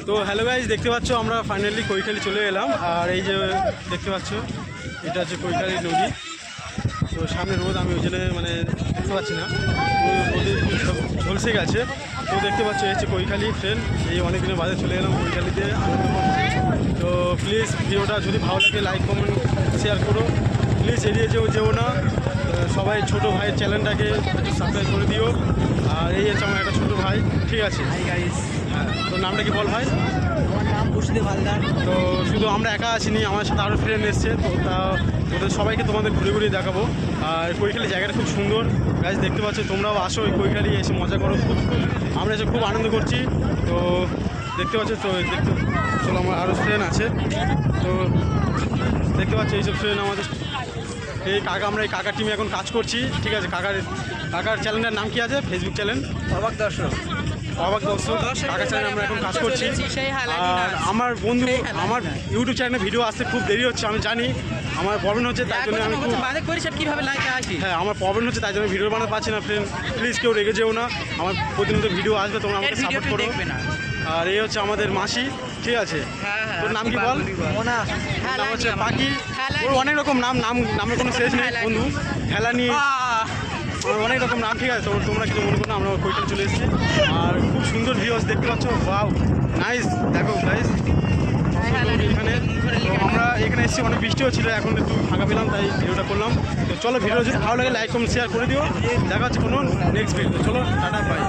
তো hello guys, দেখতে পাচ্ছ আমরা ফাইনালি কৈখালি চলে এলাম। আর এই যে দেখতে পাচ্ছ এটা হচ্ছে কৈখালি নদী। তো সামনে রোদ, আমি ওই জন্য মানে দেখতে পাচ্ছি না, রোদে ঝলসে গেছে। তো দেখতে পাচ্ছ এই হচ্ছে কৈখালি ট্রেন। এই অনেক দিনের বাদে চলে এলাম কৈখালিতে আনন্দ করতে। তো প্লিজ ভিডিওটা যদি ভালো লাগে লাইক কমেন্ট শেয়ার করো, প্লিজ এড়িয়ে যেও না। সবাই ছোটো ভাইয়ের চ্যানেলটাকে একটু সাবস্ক্রাইব করে দিও। আর এই হচ্ছে আমার একটা ছোটো ভাই, ঠিক আছে? হ্যাঁ, তোর নামটা কি বল ভাই? আমার নাম বুঝতে হালদার। তো শুধু আমরা একা আসিনি, আমার সাথে আরও ফ্রেন্ড এসছে। তো তা ওদের সবাইকে তোমাদের ঘুরে ঘুরে দেখাবো। আর কৈখালি জায়গাটা খুব সুন্দর গাছ, দেখতে পাচ্ছ। তোমরাও আসো ওই কৈখালি, এসে মজা করো। আমরা এসে খুব আনন্দ করছি। তো দেখতে পাচ্ছ, তো দেখতে চলো আমার আরও ফ্রেন্ড আছে। তো দেখতে পাচ্ছ এইসব ফ্রেন্ড আমাদের, এই কাকা, আমরা এই কাকার টিমে এখন কাজ করছি, ঠিক আছে? কাকার চ্যানেলটার নাম কি আছে? ফেসবুক চ্যানেল অবাক দর্শক। কাকার চ্যানেলে আমরা এখন কাজ করছি। আর আমার বন্ধু, আমার ইউটিউব চ্যানেলে ভিডিও আসতে খুব দেরি হচ্ছে, আমি জানি। আমার প্রবলেম হচ্ছে, তাই জন্য আমি হ্যাঁ, আমার প্রবলেম হচ্ছে, তাই জন্য ভিডিও বানাতে পারছি না। ফ্রেন্ড প্লিজ কেউ রেগে যেও না, আমার প্রতিনিয়ত ভিডিও আসবে, তোমরা আমাকে সাপোর্ট করো। আর এই হচ্ছে আমাদের মাসি, ঠিক আছে? তোর নাম কি বল? নাম হচ্ছে পাখি। ওর অনেক রকম নামের কোনো শেষ নেই বন্ধু। খেলা নিয়ে অনেক রকম নাম, ঠিক আছে? তো তোমরা কিছু মনে করো না, আমরা কৈখালি চলে এসেছি। আর খুব সুন্দর ভিউজ দেখতে পাচ্ছ। Wow, nice. দেখো গাইস এখানে, তো আমরা এখানে এসেছি, অনেক বৃষ্টিও ছিল, এখন একটু ফাঁকা পেলাম, তাই ভিডিওটা করলাম। তো চলো, ভিডিও যদি ভালো লাগে লাইক কমেন্ট শেয়ার করে দিও। দেখা হচ্ছে কোনো নেক্সট ভিডিও। চলো, টাটা, বাই।